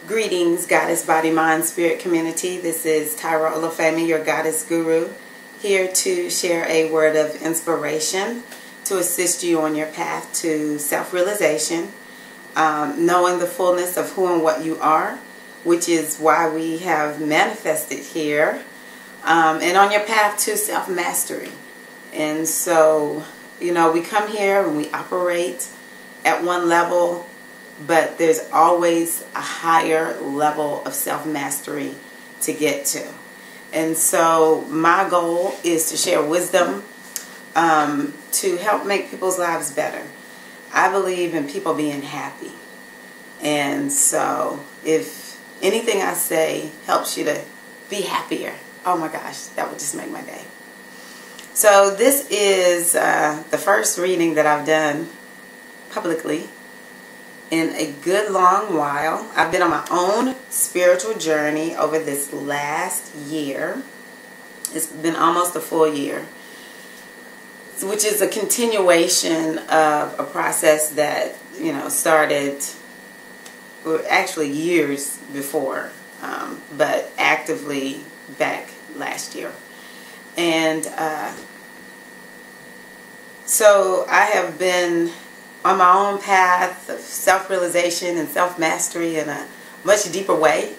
Greetings, Goddess Body Mind Spirit community. This is Tyra Olufemi, your Goddess Guru, here to share a word of inspiration to assist you on your path to self-realization, knowing the fullness of who and what you are, which is why we have manifested here, and on your path to self-mastery. And so, you know, we come here and we operate at one level, but there's always a higher level of self-mastery to get to. And so my goal is to share wisdom to help make people's lives better. I believe in people being happy. And so if anything I say helps you to be happier, oh my gosh, that would just make my day. So this is the first reading that I've done publicly in a good long while. I've been on my own spiritual journey over this last year. It's been almost a full year, which is a continuation of a process that, you know, started actually years before, but actively back last year. And so I have been on my own path of self-realization and self-mastery in a much deeper way,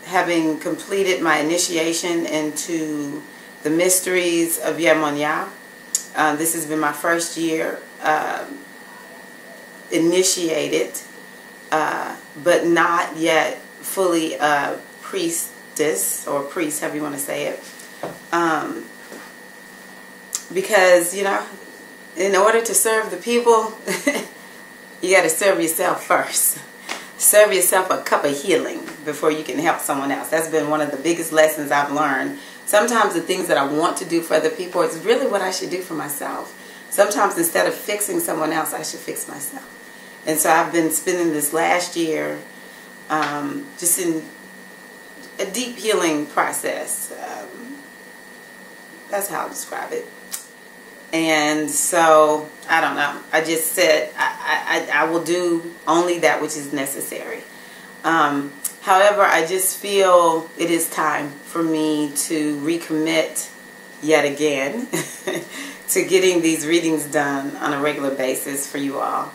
having completed my initiation into the mysteries of Yemonia. This has been my first year initiated, but not yet fully a priestess or priest, however you want to say it, because, you know, in order to serve the people, you got to serve yourself first. Serve yourself a cup of healing before you can help someone else. That's been one of the biggest lessons I've learned. Sometimes the things that I want to do for other people is really what I should do for myself. Sometimes instead of fixing someone else, I should fix myself. And so I've been spending this last year just in a deep healing process. That's how I describe it. And so, I don't know. I just said I will do only that which is necessary. However, I just feel it is time for me to recommit yet again to getting these readings done on a regular basis for you all,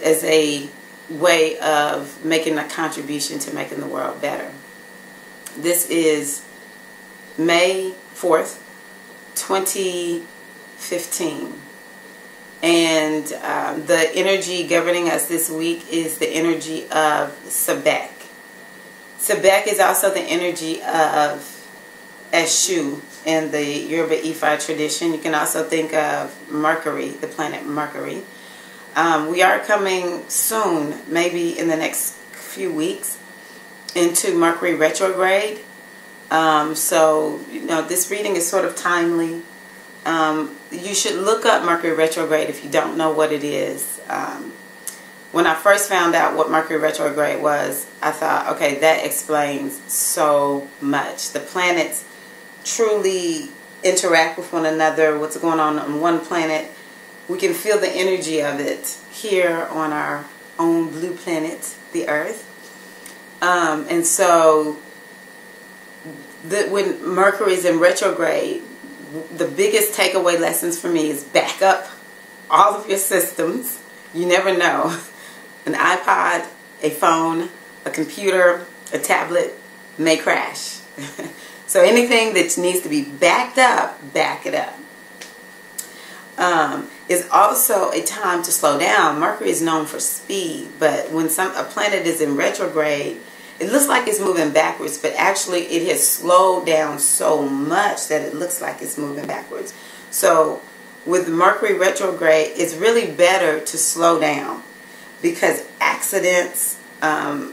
as a way of making a contribution to making the world better. This is May 4th. 2015, and the energy governing us this week is the energy of Sebek. Sebek is also the energy of Eshu in the Yoruba Ifa tradition. You can also think of Mercury, the planet Mercury. We are coming soon, maybe in the next few weeks, into Mercury retrograde. So, you know, this reading is sort of timely. You should look up Mercury retrograde if you don't know what it is. When I first found out what Mercury retrograde was, I thought, okay, that explains so much. The planets truly interact with one another. What's going on one planet, we can feel the energy of it here on our own blue planet, the Earth. And so when Mercury is in retrograde, the biggest takeaway lessons for me is back up all of your systems. You never know. An iPod, a phone, a computer, a tablet may crash. So anything that needs to be backed up, back it up. It's also a time to slow down. Mercury is known for speed, but when a planet is in retrograde, it looks like it's moving backwards, but actually it has slowed down so much that it looks like it's moving backwards. So with Mercury retrograde, it's really better to slow down, because accidents we're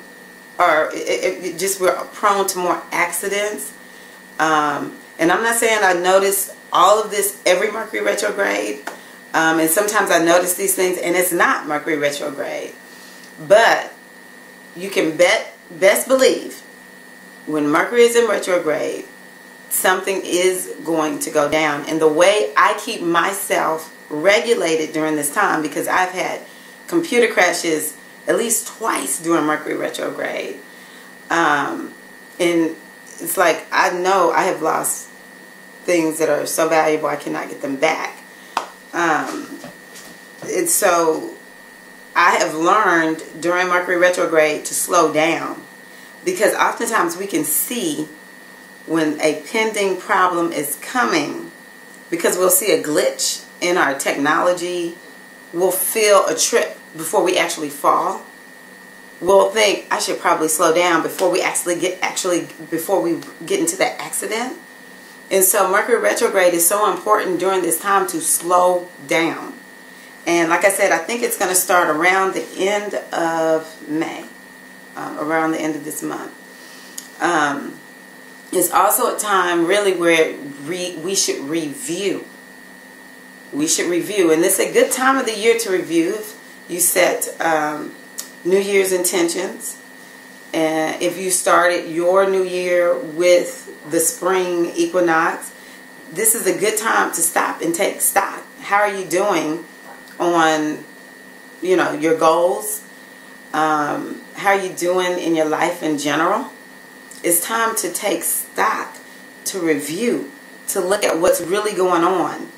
prone to more accidents. And I'm not saying I notice all of this every Mercury retrograde, and sometimes I notice these things and it's not Mercury retrograde, but you can best believe when Mercury is in retrograde, something is going to go down. And the way I keep myself regulated during this time, because I've had computer crashes at least twice during Mercury retrograde. And it's like, I know I have lost things that are so valuable I cannot get them back. And so I have learned during Mercury retrograde to slow down, because oftentimes we can see when a pending problem is coming, because we'll see a glitch in our technology. We'll feel a trip before we actually fall. We'll think, I should probably slow down before we before we get into that accident. And so Mercury retrograde is so important during this time to slow down. And like I said, I think it's going to start around the end of May, around the end of this month. It's also a time really where we should review. We should review, and this is a good time of the year to review. You set New Year's intentions, and if you started your new year with the spring equinox, this is a good time to stop and take stock. How are you doing on, your goals? How are you doing in your life in general? It's time to take stock, to review, to look at what's really going on,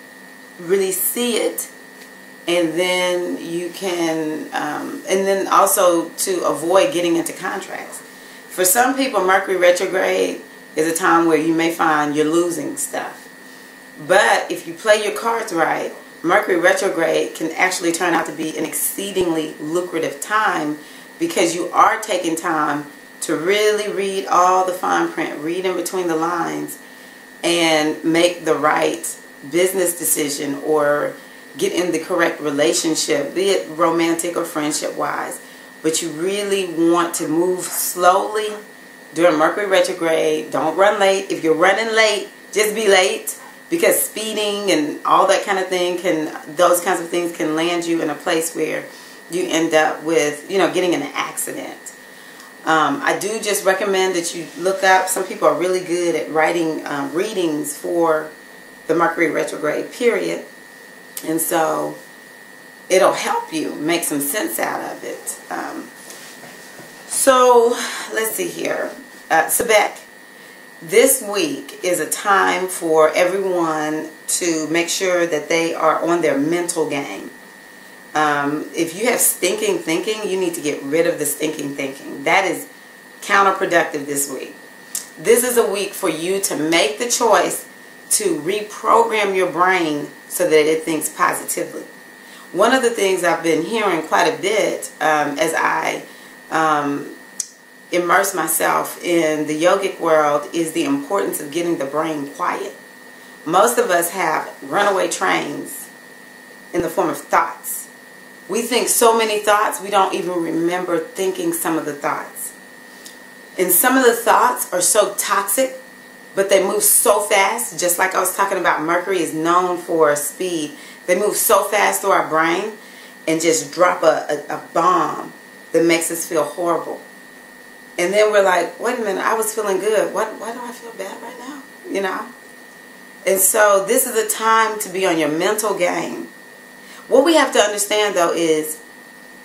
really see it, and then you can, and then also to avoid getting into contracts. For some people, Mercury retrograde is a time where you may find you're losing stuff. But if you play your cards right, Mercury retrograde can actually turn out to be an exceedingly lucrative time, because you are taking time to really read all the fine print, read in between the lines, and make the right business decision or get in the correct relationship, be it romantic or friendship wise. But you really want to move slowly during Mercury retrograde. Don't run late. If you're running late, just be late, because speeding and all that kind of thing those kinds of things can land you in a place where you end up with, getting in an accident. I do just recommend that you look up, some people are really good at writing readings for the Mercury retrograde period, and so it'll help you make some sense out of it. So let's see here. Sebek, this week is a time for everyone to make sure that they are on their mental game. If you have stinking thinking, you need to get rid of the stinking thinking. That is counterproductive this week. This is a week for you to make the choice to reprogram your brain so that it thinks positively. One of the things I've been hearing quite a bit as I immerse myself in the yogic world is the importance of getting the brain quiet. Most of us have runaway trains in the form of thoughts. We think so many thoughts, we don't even remember thinking some of the thoughts. And some of the thoughts are so toxic, but they move so fast. Just like I was talking about, Mercury is known for speed. They move so fast through our brain and just drop a bomb that makes us feel horrible. And then we're like, wait a minute, I was feeling good. Why do I feel bad right now? And so this is a time to be on your mental game. What we have to understand, though, is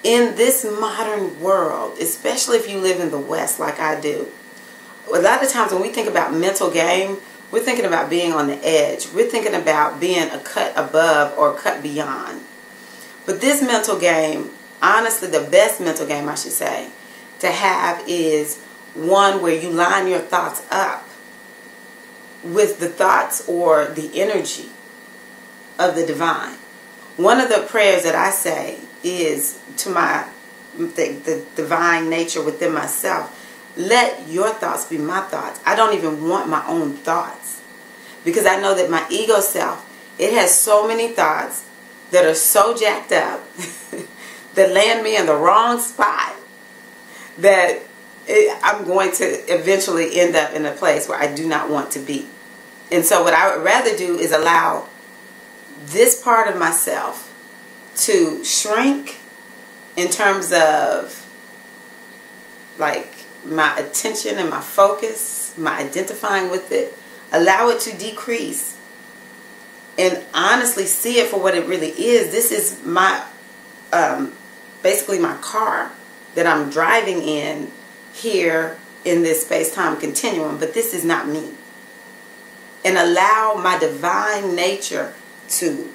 in this modern world, especially if you live in the West like I do, a lot of times when we think about mental game, we're thinking about being on the edge. We're thinking about being a cut above or a cut beyond. But this mental game, honestly, the best mental game, I should say, to have is one where you line your thoughts up with the thoughts or the energy of the divine. One of the prayers that I say is to the divine nature within myself. Let your thoughts be my thoughts. I don't even want my own thoughts, because I know that my ego self, it has so many thoughts that are so jacked up that land me in the wrong spot, that I'm going to eventually end up in a place where I do not want to be. And so what I would rather do is allow this part of myself to shrink in terms of like my attention and my focus, my identifying with it, allow it to decrease and honestly see it for what it really is. This is my basically my car. that I'm driving in here in this space-time continuum, but this is not me. And allow my divine nature to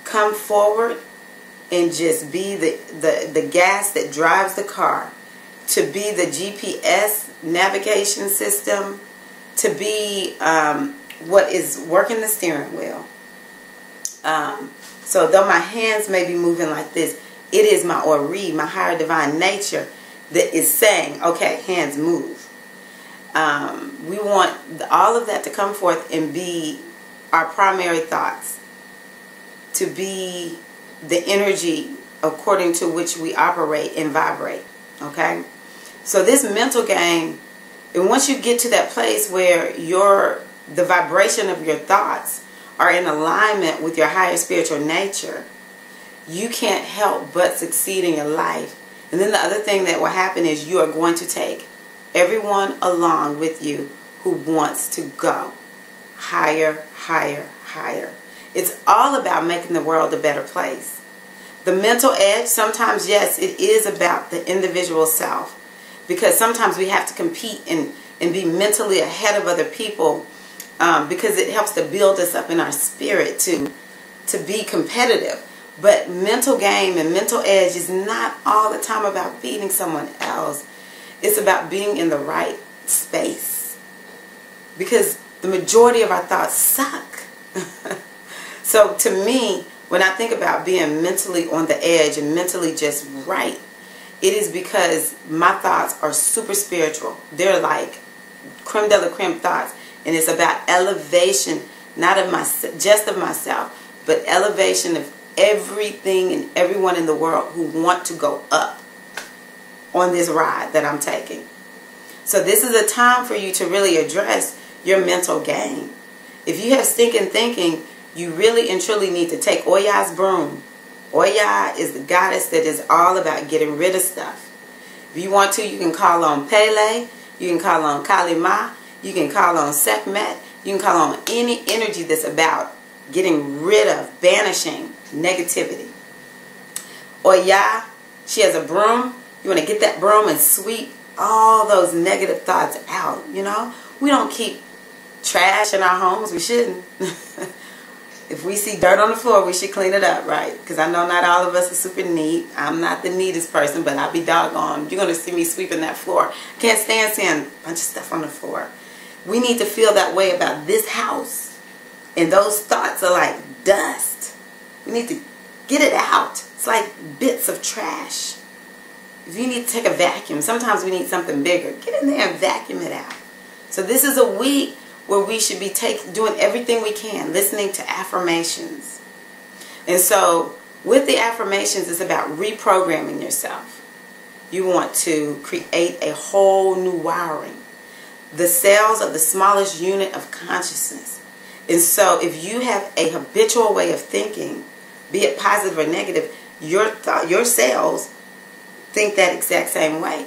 come forward and just be the gas that drives the car, to be the GPS navigation system, to be what is working the steering wheel. So though my hands may be moving like this, it is my Ori, my higher divine nature, that is saying, okay, hands move. We want all of that to come forth and be our primary thoughts, to be the energy according to which we operate and vibrate. Okay? So this mental game, and once you get to that place where the vibration of your thoughts are in alignment with your higher spiritual nature, you can't help but succeed in your life. And then the other thing that will happen is you are going to take everyone along with you who wants to go higher, higher, higher. It's all about making the world a better place. The mental edge, sometimes, yes, it is about the individual self, because sometimes we have to compete and be mentally ahead of other people, because it helps to build us up in our spirit to be competitive. But mental game and mental edge is not all the time about beating someone else. It's about being in the right space, because the majority of our thoughts suck. So to me, when I think about being mentally on the edge and mentally just right, it is because my thoughts are super spiritual. They're like creme de la creme thoughts. And it's about elevation, not of just of myself, but elevation of everything and everyone in the world who want to go up on this ride that I'm taking. So this is a time for you to really address your mental game. If you have stinking thinking, you really and truly need to take Oya's broom. Oya is the goddess that is all about getting rid of stuff. If you want to, you can call on Pele, you can call on Kalima, you can call on Sekhmet, you can call on any energy that's about getting rid of, banishing negativity. Oya, she has a broom. You want to get that broom and sweep all those negative thoughts out, you know. We don't keep trash in our homes. We shouldn't. If we see dirt on the floor, we should clean it up, right? Because I know not all of us are super neat. I'm not the neatest person, but I'll be doggone. You're going to see me sweeping that floor. Can't stand seeing a bunch of stuff on the floor. We need to feel that way about this house. And those thoughts are like dust. We need to get it out. It's like bits of trash. If you need to take a vacuum, sometimes we need something bigger. Get in there and vacuum it out. So this is a week where we should be doing everything we can, listening to affirmations. And so with the affirmations, it's about reprogramming yourself. You want to create a whole new wiring. The cells are the smallest unit of consciousness. And so if you have a habitual way of thinking, be it positive or negative, your cells think that exact same way.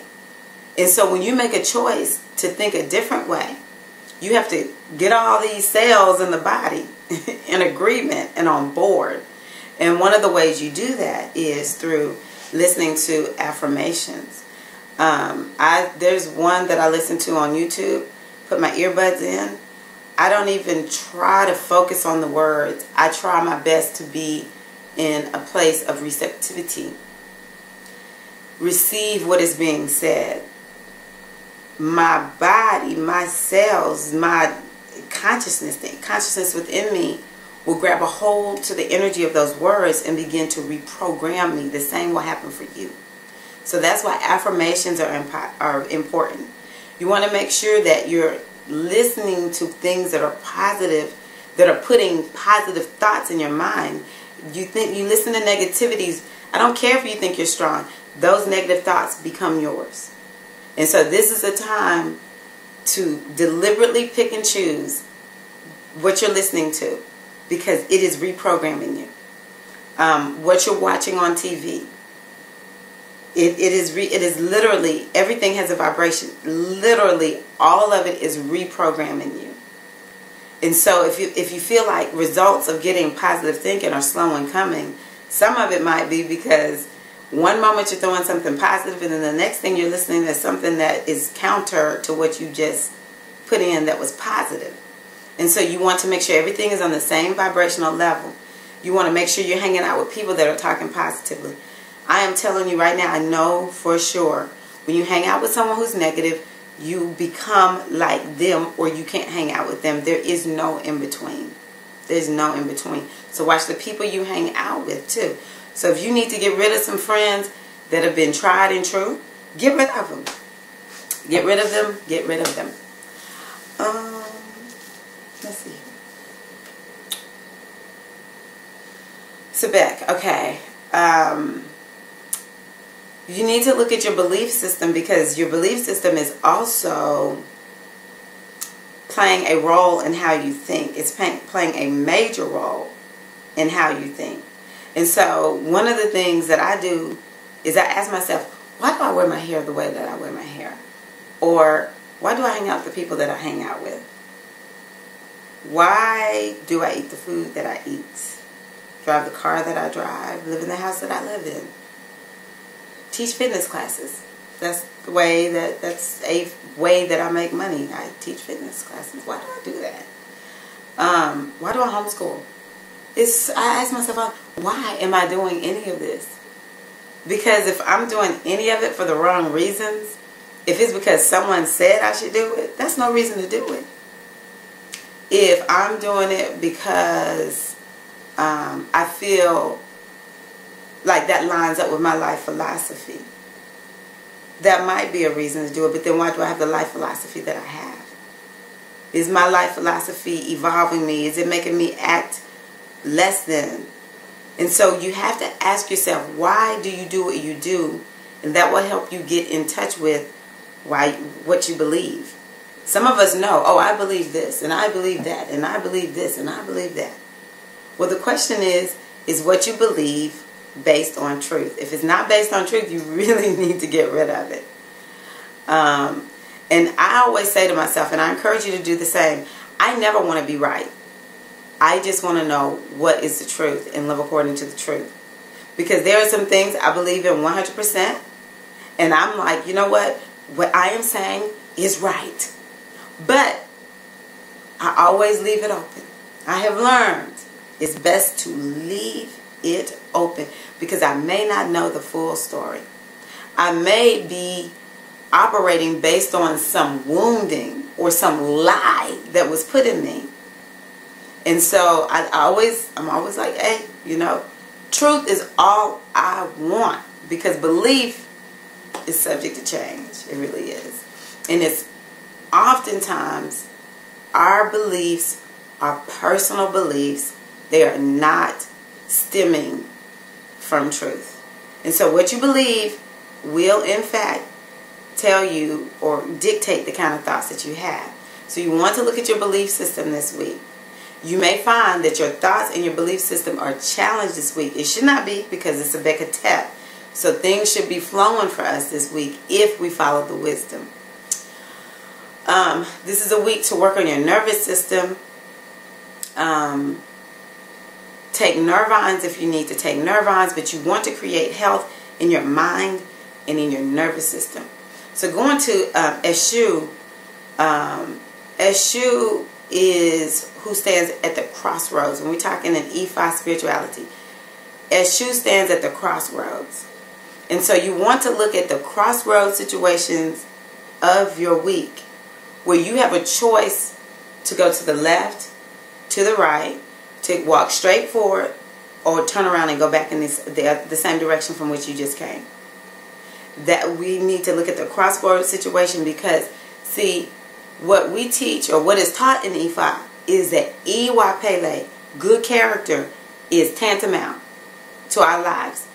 And so when you make a choice to think a different way, you have to get all these cells in the body in agreement and on board. And one of the ways you do that is through listening to affirmations. There's one that I listen to on YouTube, put my earbuds in. I don't even try to focus on the words. I try my best to be in a place of receptivity. Receive what is being said. My body, my cells, my consciousness, the consciousness within me will grab a hold to the energy of those words and begin to reprogram me. The same will happen for you. So that's why affirmations are important. You want to make sure that you're listening to things that are positive, that are putting positive thoughts in your mind. You listen to negativities. I don't care if you think you're strong. Those negative thoughts become yours. And so this is a time to deliberately pick and choose what you're listening to, because it is reprogramming you. What you're watching on TV, it is literally, everything has a vibration. Literally, all of it is reprogramming you. And so if you feel like results of getting positive thinking are slow in coming, some of it might be because One moment you're throwing something positive, and then the next thing you're listening to something that is counter to what you just put in that was positive. And so you want to make sure everything is on the same vibrational level. You want to make sure you're hanging out with people that are talking positively. I am telling you right now, I know for sure, when you hang out with someone who's negative, you become like them, or you can't hang out with them. There is no in between. There's no in between. So watch the people you hang out with too. So if you need to get rid of some friends that have been tried and true, get rid of them. Get rid of them. Get rid of them. Let's see. Sebek, okay. You need to look at your belief system, because your belief system is also playing a role in how you think. It's playing a major role in how you think. And so one of the things that I do is I ask myself, why do I wear my hair the way that I wear my hair? Or why do I hang out with the people that I hang out with? Why do I eat the food that I eat? Drive the car that I drive? Live in the house that I live in? Teach fitness classes. That's a way that I make money. I teach fitness classes. Why do I do that? Why do I homeschool? I ask myself, why am I doing any of this? Because if I'm doing any of it for the wrong reasons, if it's because someone said I should do it, that's no reason to do it. If I'm doing it because I feel like that lines up with my life philosophy, that might be a reason to do it. But then why do I have the life philosophy that I have? Is my life philosophy evolving me? Is it making me act less than? And so you have to ask yourself, why do you do what you do? And that will help you get in touch with what you believe. Some of us know, oh, I believe this, and I believe that, and I believe this, and I believe that. Well, the question is what you believe based on truth? If it's not based on truth, you really need to get rid of it. And I always say to myself, and I encourage you to do the same, I never want to be right. I just want to know what is the truth and live according to the truth. Because there are some things I believe in 100%, and I'm like, you know what? What I am saying is right. But I always leave it open. I have learned it's best to leave it open, because I may not know the full story. I may be operating based on some wounding or some lie that was put in me. And so I'm always like, hey, you know, truth is all I want, because belief is subject to change. It really is. And it's oftentimes our beliefs are personal beliefs. They are not stemming from truth. And so what you believe will in fact tell you or dictate the kind of thoughts that you have. So you want to look at your belief system this week. You may find that your thoughts and your belief system are challenged this week. It should not be, because it's a Bekatep. So things should be flowing for us this week if we follow the wisdom. This is a week to work on your nervous system. Take Nervines if you need to take Nervines, but you want to create health in your mind and in your nervous system. So going to Eshu. Eshu is who stands at the crossroads. When we're talking in Ifa spirituality, Eshu stands at the crossroads. And so you want to look at the crossroads situations of your week, where you have a choice to go to the left, to the right, to walk straight forward, or turn around and go back in the same direction from which you just came. That we need to look at the crossroads situation, because, see, what we teach, or what is taught in Ifa, is that Iwa Pele, good character, is tantamount to our lives.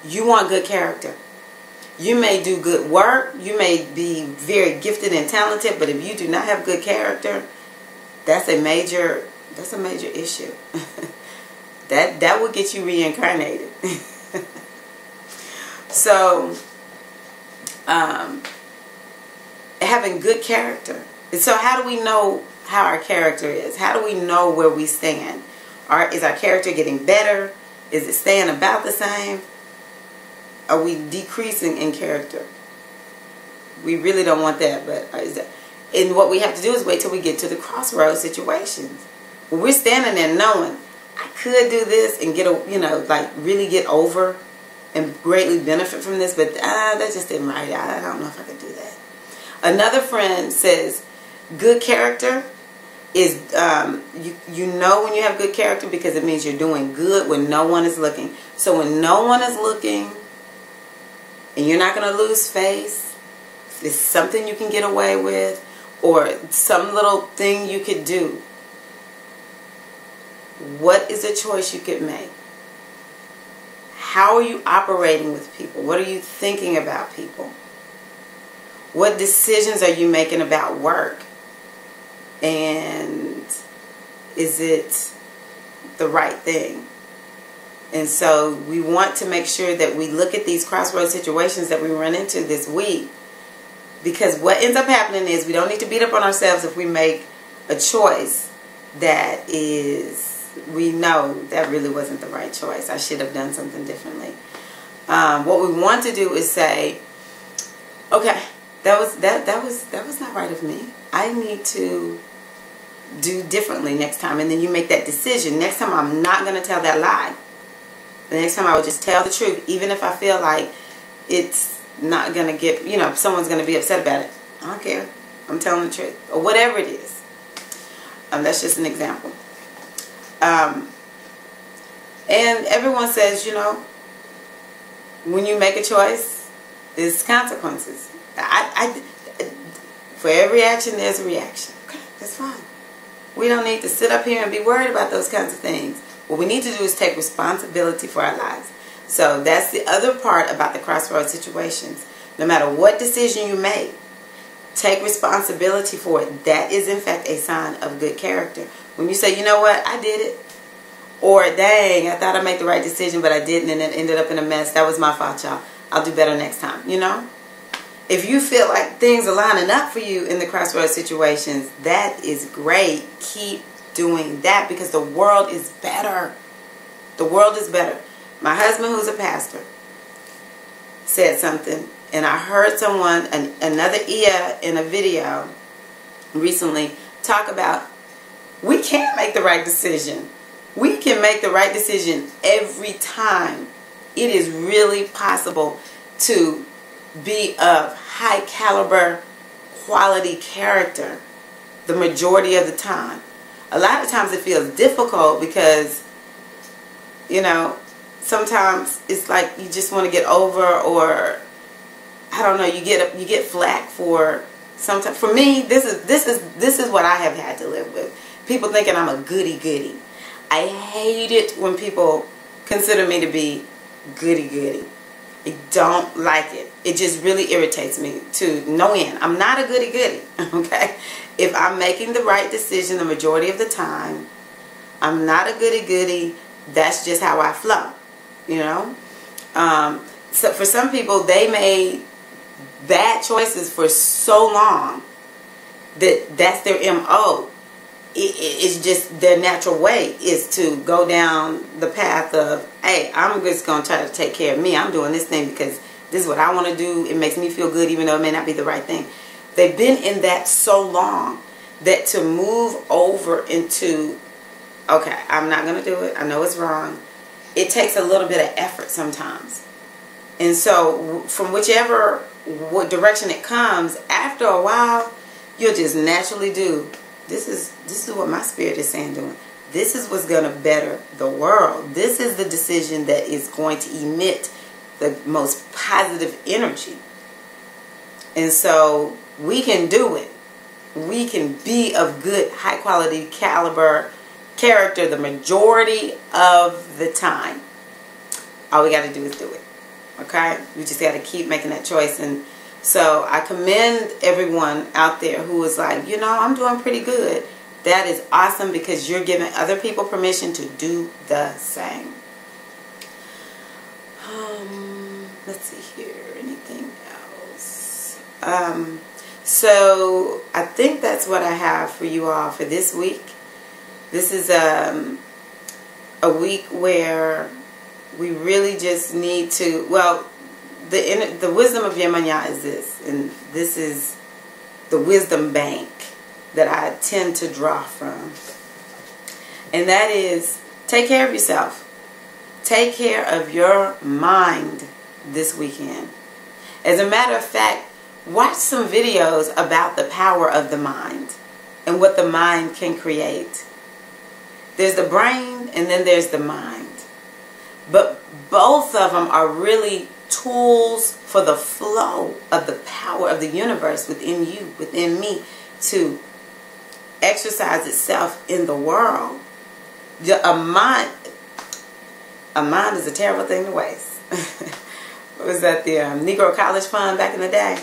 You want good character. You may do good work. You may be very gifted and talented, but if you do not have good character, that's a major issue. that will get you reincarnated. So, having good character. And so how do we know how our character is? How do we know where we stand? Is our character getting better? Is it staying about the same? are we decreasing in character? We really don't want that, but and what we have to do is wait till we get to the crossroads situations. When we're standing there knowing I could do this and get like really get over and greatly benefit from this, but that just didn't right. I don't know if I could do that. Another friend says good character is you know when you have good character because it means you're doing good when no one is looking. So when no one is looking and you're not going to lose face, it's something you can get away with or some little thing you could do. What is a choice you could make? How are you operating with people? What are you thinking about people? What decisions are you making about work? And is it the right thing? And so we want to make sure that we look at these crossroads situations that we run into this week, because what ends up happening is we don't need to beat up on ourselves if we make a choice that is, we know that really wasn't the right choice. I should have done something differently. What we want to do is say, okay, that was not right of me. I need to do differently next time. And then you make that decision. Next time I'm not going to tell that lie. The next time I will just tell the truth, even if I feel like it's not going to get, someone's going to be upset about it. I don't care. I'm telling the truth. Or whatever it is. That's just an example. And everyone says, when you make a choice, there's consequences. For every action, there's a reaction. Okay, that's fine. We don't need to sit up here and be worried about those kinds of things. What we need to do is take responsibility for our lives. So that's the other part about the crossroads situations. No matter what decision you make, take responsibility for it. That is, in fact, a sign of good character. When you say, you know what, I did it. Or, dang, I thought I made the right decision, but I didn't, and it ended up in a mess. That was my fault, y'all. I'll do better next time, If you feel like things are lining up for you in the crossroads situations, that is great. Keep doing that because the world is better. The world is better. My husband, who's a pastor, said something, and I heard someone, another Ia in a video recently, talk about we can make the right decision. We can make the right decision every time. It is really possible to be of high caliber, quality character the majority of the time. A lot of times it feels difficult because, sometimes it's like you just want to get over, or I don't know, you get flack for sometimes. For me, this is what I have had to live with. People thinking I'm a goody-goody. I hate it when people consider me to be goody-goody. I don't like it. It just really irritates me to no end. I'm not a goody-goody, okay? If I'm making the right decision the majority of the time, I'm not a goody-goody. That's just how I flow, So for some people, they made bad choices for so long that that's their MO. It's just their natural way is to go down the path of, hey, I'm just going to try to take care of me. I'm doing this thing because this is what I want to do. It makes me feel good even though it may not be the right thing. They've been in that so long that to move over into, okay, I'm not going to do it. I know it's wrong. It takes a little bit of effort sometimes. And so from what direction it comes, after a while, you'll just naturally do. This is what my spirit is saying doing. This is what's going to better the world. This is the decision that is going to emit the most positive energy. And so we can do it. We can be of good, high quality caliber character the majority of the time. All we got to do is do it. Okay? We just got to keep making that choice. And so I commend everyone out there who is like, I'm doing pretty good. That is awesome because you're giving other people permission to do the same. Let's see here. Anything else? So I think that's what I have for you all for this week. This is a week where we really just need to, the wisdom of Yemaya is this, and this is the wisdom bank that I tend to draw from. And that is, take care of yourself. Take care of your mind this weekend. As a matter of fact, watch some videos about the power of the mind and what the mind can create. There's the brain and then there's the mind. But both of them are really tools for the flow of the power of the universe within you, within me, to exercise itself in the world. A mind is a terrible thing to waste. What was that, the Negro College Fund back in the day?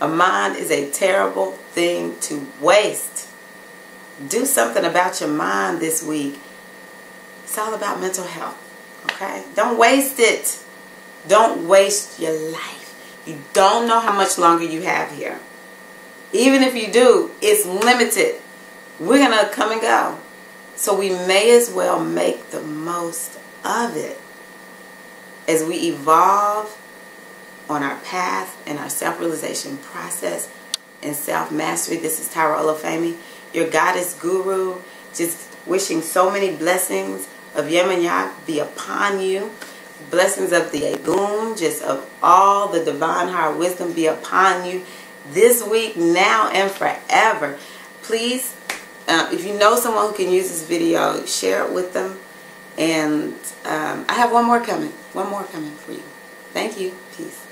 A mind is a terrible thing to waste. Do something about your mind this week. It's all about mental health, okay? Don't waste it. Don't waste your life. You don't know how much longer you have here. Even if you do, it's limited. We're going to come and go. So we may as well make the most of it as we evolve on our path and our self-realization process and self-mastery. This is Tyra Olufemi, your goddess guru, just wishing so many blessings of Yemaya be upon you. Blessings of the Egun, just of all the divine higher wisdom be upon you this week, now, and forever. Please, if you know someone who can use this video, share it with them. And I have one more coming for you. Thank you. Peace.